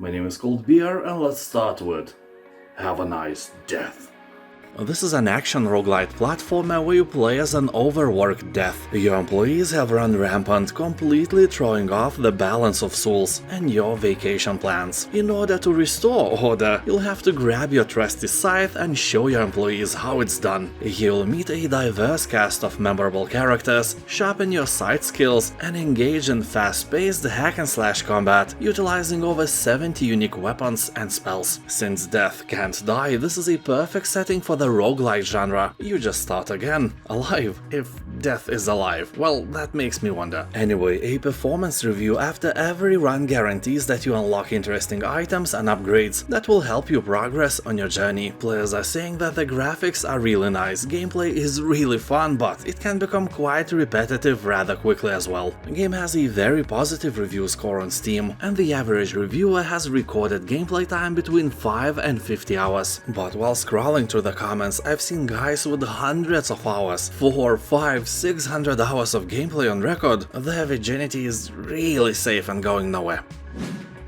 My name is Cold Beer, and let's start with Have a Nice Death. This is an action roguelite platformer where you play as an overworked death. Your employees have run rampant, completely throwing off the balance of souls and your vacation plans. In order to restore order, you'll have to grab your trusty scythe and show your employees how it's done. You'll meet a diverse cast of memorable characters, sharpen your sight skills, and engage in fast-paced hack-and-slash combat, utilizing over 70 unique weapons and spells. Since death can't die, this is a perfect setting for the roguelike genre. You just start again, alive, if death is alive. Well, that makes me wonder. Anyway, a performance review after every run guarantees that you unlock interesting items and upgrades that will help you progress on your journey. Players are saying that the graphics are really nice, gameplay is really fun, but it can become quite repetitive rather quickly as well. The game has a very positive review score on Steam, and the average reviewer has recorded gameplay time between 5 and 50 hours. But while scrolling through the comments, I've seen guys with hundreds of hours, 400, 500, 600 hours of gameplay on record. Their virginity is really safe and going nowhere.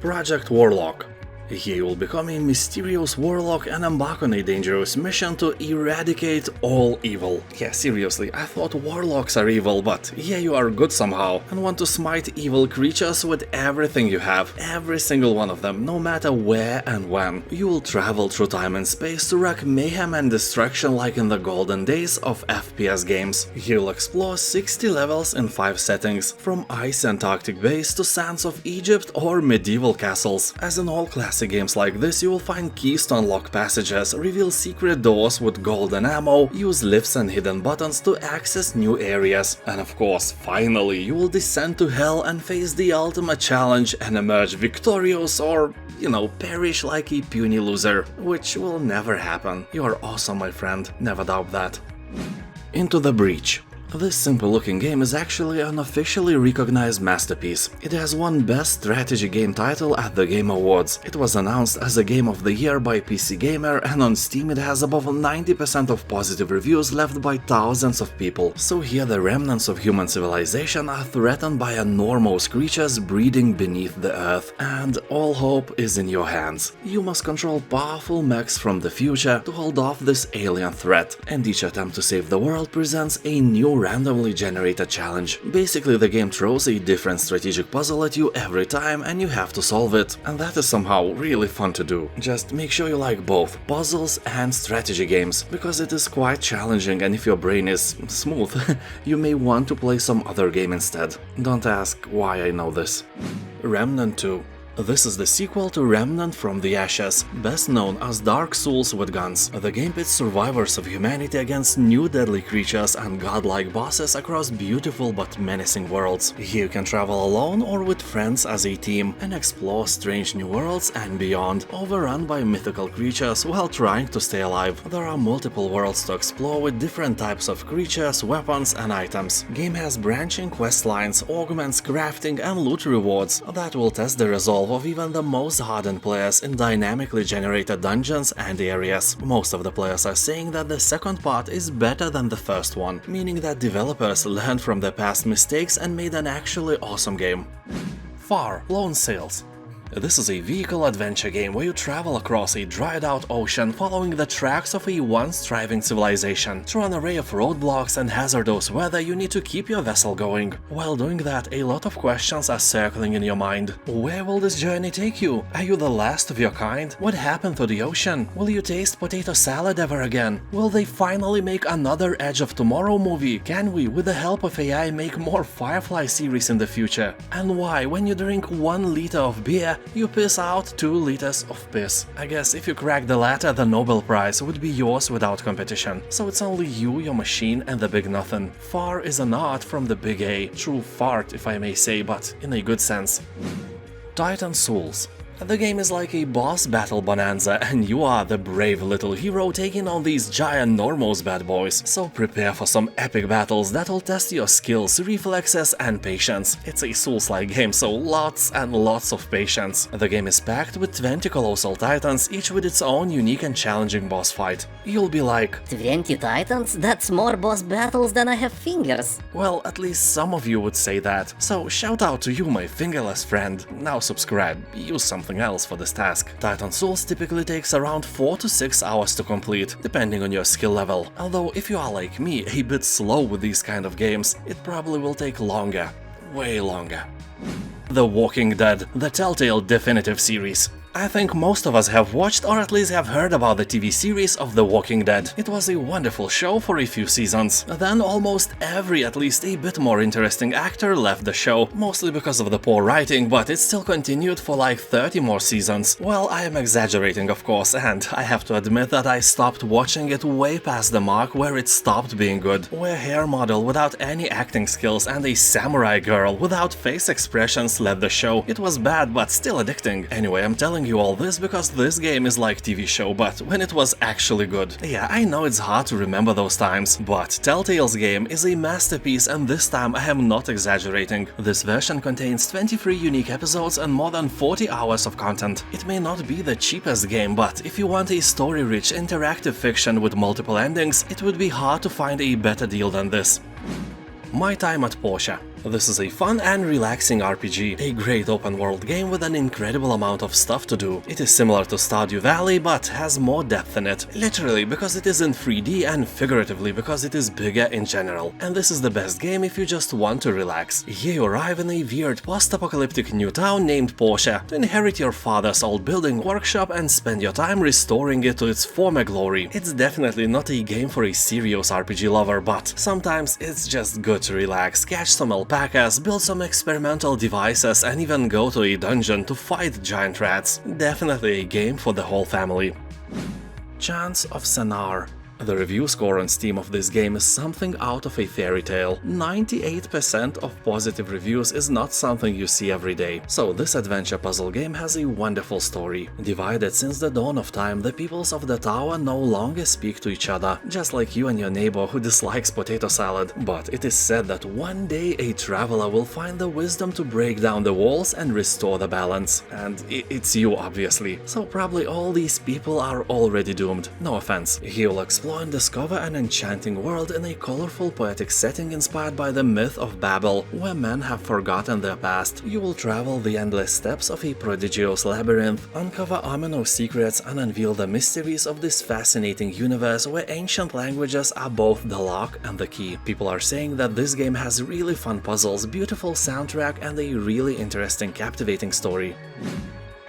Project Warlock. Here you'll become a mysterious warlock and embark on a dangerous mission to eradicate all evil. Yeah, seriously, I thought warlocks are evil, but here you are good somehow and want to smite evil creatures with everything you have, every single one of them, no matter where and when. You will travel through time and space to wreak mayhem and destruction like in the golden days of FPS games. You'll explore 60 levels in 5 settings, from ice Antarctic base to sands of Egypt or medieval castles. As in all classic games like this, you will find keys to unlock passages, reveal secret doors with golden ammo, use lifts and hidden buttons to access new areas, and of course, finally, you will descend to hell and face the ultimate challenge and emerge victorious or, perish like a puny loser, which will never happen. You're awesome, my friend, never doubt that. Into the Breach. This simple-looking game is actually an officially recognized masterpiece. It has won Best Strategy Game title at the Game Awards. It was announced as a Game of the Year by PC Gamer, and on Steam it has above 90% of positive reviews left by thousands of people. So here the remnants of human civilization are threatened by enormous creatures breeding beneath the earth, and all hope is in your hands. You must control powerful mechs from the future to hold off this alien threat, and each attempt to save the world presents a new randomly generated challenge. Basically, the game throws a different strategic puzzle at you every time and you have to solve it, and that is somehow really fun to do. Just make sure you like both puzzles and strategy games, because it is quite challenging, and if your brain is smooth, you may want to play some other game instead. Don't ask why I know this. REMNANT 2. This is the sequel to Remnant from the Ashes, best known as Dark Souls with guns. The game pits survivors of humanity against new deadly creatures and godlike bosses across beautiful but menacing worlds. Here you can travel alone or with friends as a team and explore strange new worlds and beyond, overrun by mythical creatures while trying to stay alive. There are multiple worlds to explore with different types of creatures, weapons and items. Game has branching quest lines, augments, crafting and loot rewards that will test the resolve of even the most hardened players in dynamically generated dungeons and areas. Most of the players are saying that the second part is better than the first one, meaning that developers learned from their past mistakes and made an actually awesome game. Far Lone Sails. This is a vehicle adventure game where you travel across a dried-out ocean following the tracks of a once thriving civilization. Through an array of roadblocks and hazardous weather, you need to keep your vessel going. While doing that, a lot of questions are circling in your mind. Where will this journey take you? Are you the last of your kind? What happened to the ocean? Will you taste potato salad ever again? Will they finally make another Edge of Tomorrow movie? Can we, with the help of AI, make more Firefly series in the future? And why, when you drink 1 liter of beer, you piss out 2 liters of piss? I guess if you crack the latter, the Nobel Prize would be yours without competition. So it's only you, your machine and the big nothing. Far is an art from the big A. True fart, if I may say, but in a good sense. Titan Souls. The game is like a boss battle bonanza, and you are the brave little hero taking on these ginormous bad boys. So prepare for some epic battles that'll test your skills, reflexes and patience. It's a Souls-like game, so lots and lots of patience. The game is packed with 20 colossal titans, each with its own unique and challenging boss fight. You'll be like, 20 titans? That's more boss battles than I have fingers. Well, at least some of you would say that. So shout out to you, my fingerless friend. Now subscribe, use some something else for this task. Titan Souls typically takes around 4 to 6 hours to complete, depending on your skill level. Although if you are like me, a bit slow with these kind of games, it probably will take longer. Way longer. The Walking Dead, the Telltale Definitive Series. I think most of us have watched or at least have heard about the TV series of The Walking Dead. It was a wonderful show for a few seasons. Then almost every at least a bit more interesting actor left the show, mostly because of the poor writing, but it still continued for like 30 more seasons. Well, I am exaggerating of course, and I have to admit that I stopped watching it way past the mark where it stopped being good. Where a hair model without any acting skills and a samurai girl without face expressions led the show. It was bad but still addicting. Anyway, I'm telling you all this because this game is like TV show, but when it was actually good. Yeah, I know it's hard to remember those times, but Telltale's game is a masterpiece, and this time I am not exaggerating. This version contains 23 unique episodes and more than 40 hours of content. It may not be the cheapest game, but if you want a story-rich interactive fiction with multiple endings, it would be hard to find a better deal than this. My Time at Portia. This is a fun and relaxing RPG, a great open-world game with an incredible amount of stuff to do. It is similar to Stardew Valley, but has more depth in it. Literally because it is in 3D, and figuratively because it is bigger in general. And this is the best game if you just want to relax. Here you arrive in a weird post-apocalyptic new town named Portia to inherit your father's old building workshop and spend your time restoring it to its former glory. It's definitely not a game for a serious RPG lover, but sometimes it's just good to relax, catch some alpacas, build some experimental devices, and even go to a dungeon to fight giant rats. Definitely a game for the whole family. Chants of Sennaar. The review score on Steam of this game is something out of a fairy tale. 98% of positive reviews is not something you see every day. So this adventure puzzle game has a wonderful story. Divided since the dawn of time, the peoples of the tower no longer speak to each other, just like you and your neighbor who dislikes potato salad. But it is said that one day a traveler will find the wisdom to break down the walls and restore the balance. And it's you, obviously. So probably all these people are already doomed. No offense. You'll explore and discover an enchanting world in a colorful poetic setting inspired by the myth of Babel, where men have forgotten their past. You will travel the endless steps of a prodigious labyrinth, uncover ominous secrets, and unveil the mysteries of this fascinating universe where ancient languages are both the lock and the key. People are saying that this game has really fun puzzles, beautiful soundtrack, and a really interesting, captivating story.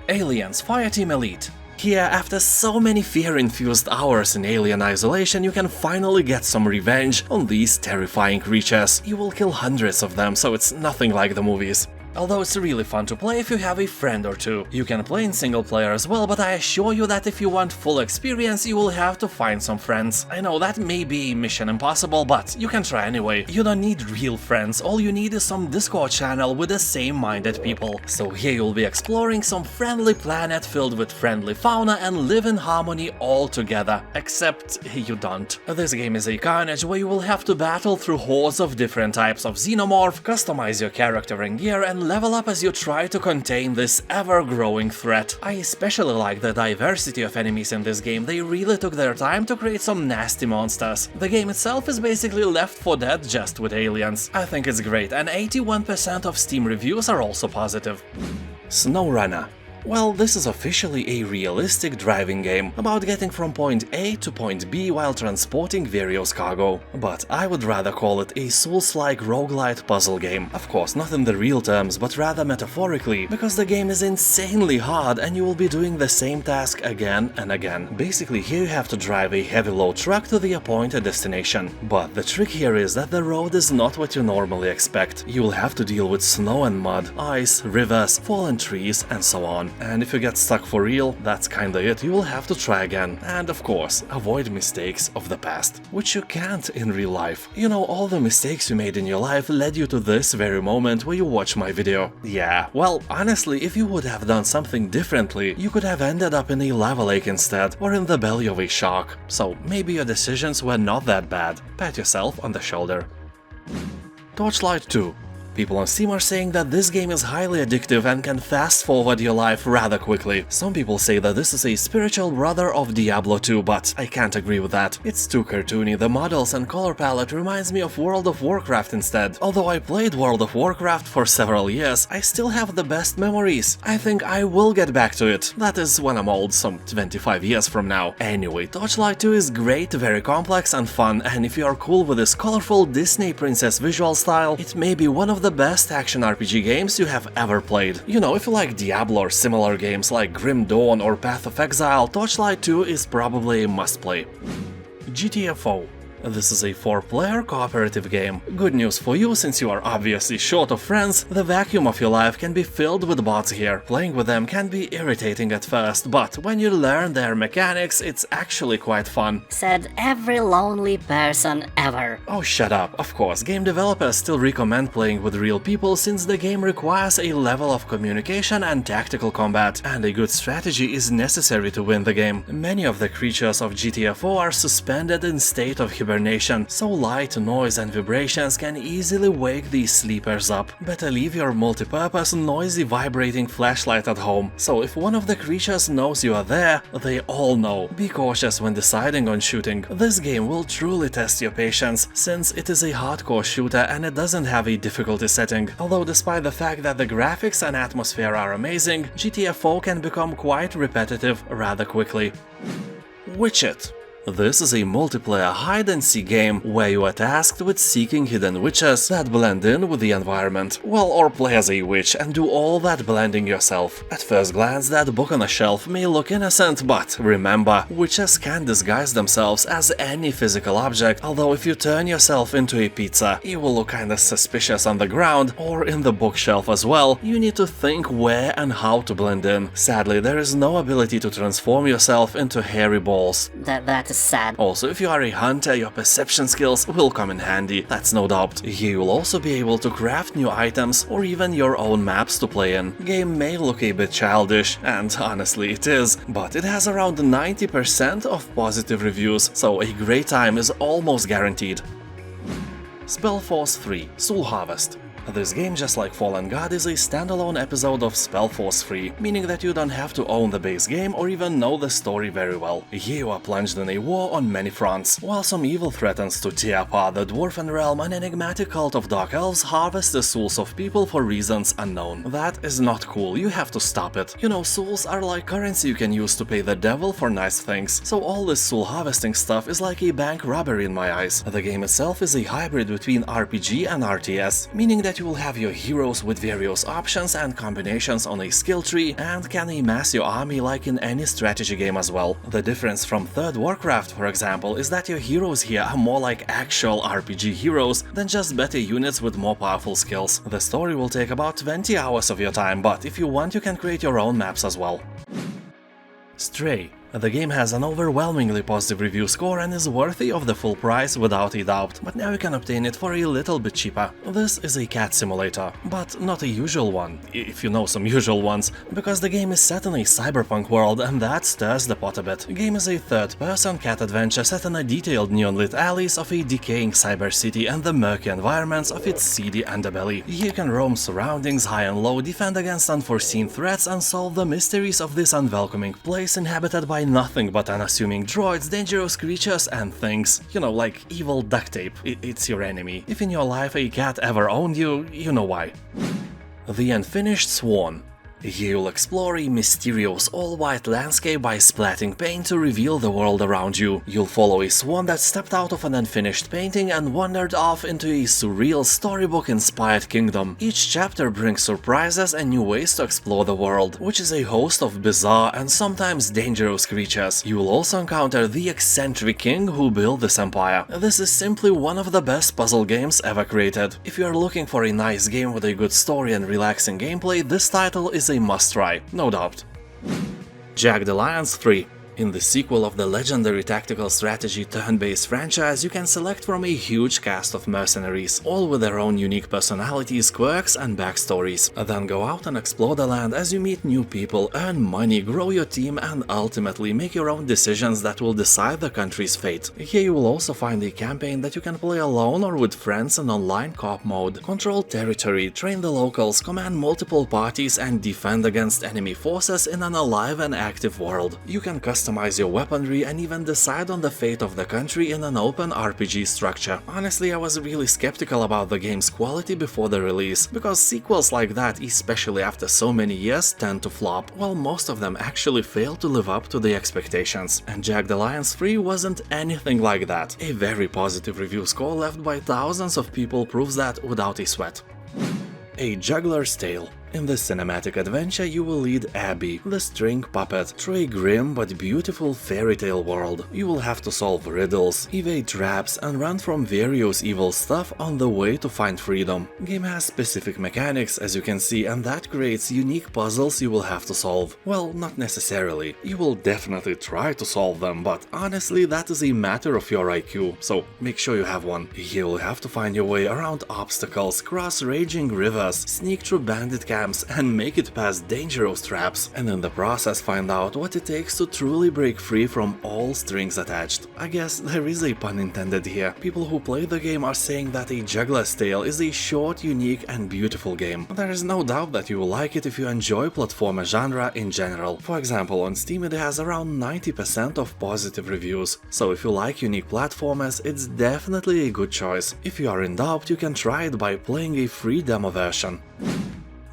Aliens Fireteam Elite. Here, after so many fear-infused hours in alien isolation, you can finally get some revenge on these terrifying creatures. You will kill hundreds of them, so it's nothing like the movies. Although it's really fun to play if you have a friend or two. You can play in single player as well, but I assure you that if you want full experience, you will have to find some friends. I know that may be mission impossible, but you can try anyway. You don't need real friends, all you need is some Discord channel with the same-minded people. So here you'll be exploring some friendly planet filled with friendly fauna and live in harmony all together. Except you don't. This game is a carnage where you will have to battle through hordes of different types of xenomorph, customize your character and gear, and level up as you try to contain this ever-growing threat. I especially like the diversity of enemies in this game. They really took their time to create some nasty monsters. The game itself is basically Left 4 Dead just with aliens. I think it's great, and 81% of Steam reviews are also positive. SnowRunner. Well, this is officially a realistic driving game about getting from point A to point B while transporting various cargo. But I would rather call it a Souls-like roguelite puzzle game. Of course, not in the real terms, but rather metaphorically, because the game is insanely hard and you will be doing the same task again and again. Basically, here you have to drive a heavy load truck to the appointed destination. But the trick here is that the road is not what you normally expect. You will have to deal with snow and mud, ice, rivers, fallen trees, and so on. And if you get stuck for real, that's kinda it, you will have to try again. And of course, avoid mistakes of the past, which you can't in real life. You know, all the mistakes you made in your life led you to this very moment where you watch my video. Yeah, well, honestly, if you would have done something differently, you could have ended up in a lava lake instead, or in the belly of a shark. So maybe your decisions were not that bad. Pat yourself on the shoulder. Torchlight II. People on Steam are saying that this game is highly addictive and can fast-forward your life rather quickly. Some people say that this is a spiritual brother of Diablo 2, but I can't agree with that. It's too cartoony, the models and color palette reminds me of World of Warcraft instead. Although I played World of Warcraft for several years, I still have the best memories. I think I will get back to it. That is when I'm old, some 25 years from now. Anyway, Torchlight 2 is great, very complex and fun, and if you are cool with this colorful Disney princess visual style, it may be one of the best action RPG games you have ever played. You know, if you like Diablo or similar games like Grim Dawn or Path of Exile, Torchlight 2 is probably a must-play. GTFO. This is a 4-player cooperative game. Good news for you, since you are obviously short of friends, the vacuum of your life can be filled with bots here. Playing with them can be irritating at first, but when you learn their mechanics, it's actually quite fun. Said every lonely person ever. Oh, shut up. Of course, game developers still recommend playing with real people since the game requires a level of communication and tactical combat, and a good strategy is necessary to win the game. Many of the creatures of GTFO are suspended in state of hibernation, so light, noise and vibrations can easily wake these sleepers up. Better leave your multi-purpose, noisy, vibrating flashlight at home, so if one of the creatures knows you are there, they all know. Be cautious when deciding on shooting. This game will truly test your patience, since it is a hardcore shooter and it doesn't have a difficulty setting. Although despite the fact that the graphics and atmosphere are amazing, GTFO can become quite repetitive rather quickly. Witch It. This is a multiplayer hide-and-seek game where you are tasked with seeking hidden witches that blend in with the environment. Well, or play as a witch and do all that blending yourself. At first glance, that book on a shelf may look innocent, but remember, witches can disguise themselves as any physical object, although if you turn yourself into a pizza, you will look kinda suspicious on the ground or in the bookshelf as well. You need to think where and how to blend in. Sadly, there is no ability to transform yourself into hairy balls. That is sad. Also, if you are a hunter, your perception skills will come in handy, that's no doubt. Here you'll also be able to craft new items or even your own maps to play in. Game may look a bit childish, and honestly it is, but it has around 90% of positive reviews, so a great time is almost guaranteed. SpellForce 3 Soul Harvest. This game, just like Fallen God, is a standalone episode of SpellForce 3, meaning that you don't have to own the base game or even know the story very well. Here you are plunged in a war on many fronts. While some evil threatens to tear apart the Dwarven realm, an enigmatic cult of dark elves harvests the souls of people for reasons unknown. That is not cool, you have to stop it. You know, souls are like currency you can use to pay the devil for nice things, so all this soul harvesting stuff is like a bank robbery in my eyes. The game itself is a hybrid between RPG and RTS, meaning that you will have your heroes with various options and combinations on a skill tree and can amass your army like in any strategy game as well. The difference from 3rd Warcraft, for example, is that your heroes here are more like actual RPG heroes than just better units with more powerful skills. The story will take about 20 hours of your time, but if you want you can create your own maps as well. Stray. The game has an overwhelmingly positive review score and is worthy of the full price without a doubt, but now you can obtain it for a little bit cheaper. This is a cat simulator, but not a usual one, if you know some usual ones, because the game is set in a cyberpunk world and that stirs the pot a bit. The game is a third-person cat adventure set in the detailed neon-lit alleys of a decaying cyber city and the murky environments of its seedy underbelly. You can roam surroundings high and low, defend against unforeseen threats and solve the mysteries of this unwelcoming place inhabited by nothing but unassuming droids, dangerous creatures and things. You know, like evil duct tape. It's your enemy. If in your life a cat ever owned you, you know why. The Unfinished Swan. Here you'll explore a mysterious all-white landscape by splatting paint to reveal the world around you. You'll follow a swan that stepped out of an unfinished painting and wandered off into a surreal storybook-inspired kingdom. Each chapter brings surprises and new ways to explore the world, which is a host of bizarre and sometimes dangerous creatures. You will also encounter the eccentric king who built this empire. This is simply one of the best puzzle games ever created. If you are looking for a nice game with a good story and relaxing gameplay, this title is a must-try, no doubt. Jagged Alliance 3. In the sequel of the legendary tactical strategy turn-based franchise, you can select from a huge cast of mercenaries, all with their own unique personalities, quirks and backstories. Then go out and explore the land as you meet new people, earn money, grow your team and ultimately make your own decisions that will decide the country's fate. Here you will also find a campaign that you can play alone or with friends in online co-op mode, control territory, train the locals, command multiple parties and defend against enemy forces in an alive and active world. You can customize your weaponry and even decide on the fate of the country in an open RPG structure. Honestly, I was really skeptical about the game's quality before the release, because sequels like that, especially after so many years, tend to flop, while most of them actually fail to live up to the expectations. And Jagged Alliance 3 wasn't anything like that. A very positive review score left by thousands of people proves that without a sweat. A Juggler's Tale. In this cinematic adventure, you will lead Abby, the string puppet, through a grim but beautiful fairy tale world. You will have to solve riddles, evade traps, and run from various evil stuff on the way to find freedom. Game has specific mechanics, as you can see, and that creates unique puzzles you will have to solve. Well, not necessarily. You will definitely try to solve them, but honestly, that is a matter of your IQ, so make sure you have one. You will have to find your way around obstacles, cross raging rivers, sneak through bandit camps, and make it past dangerous traps, and in the process find out what it takes to truly break free from all strings attached. I guess there is a pun intended here. People who play the game are saying that a Juggler's Tale is a short, unique and beautiful game. There is no doubt that you will like it if you enjoy platformer genre in general. For example, on Steam it has around 90% of positive reviews, so if you like unique platformers, it's definitely a good choice. If you are in doubt, you can try it by playing a free demo version.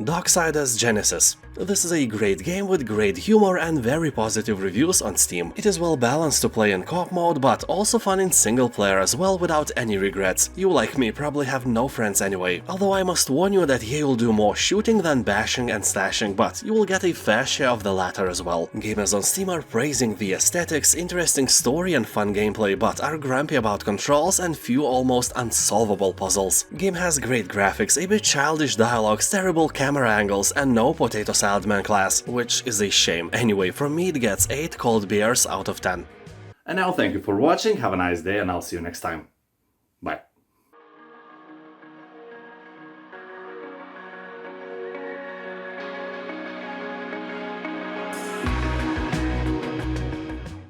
Darksiders Genesis. This is a great game with great humor and very positive reviews on Steam. It is well balanced to play in co-op mode, but also fun in single player as well without any regrets. You, like me, probably have no friends anyway. Although I must warn you that here you'll do more shooting than bashing and slashing, but you will get a fair share of the latter as well. Gamers on Steam are praising the aesthetics, interesting story and fun gameplay, but are grumpy about controls and few almost unsolvable puzzles. Game has great graphics, a bit childish dialogues, terrible camera angles, and no potato salad class, which is a shame. Anyway, from me it gets 8 cold beers out of 10. And now thank you for watching, have a nice day and I'll see you next time.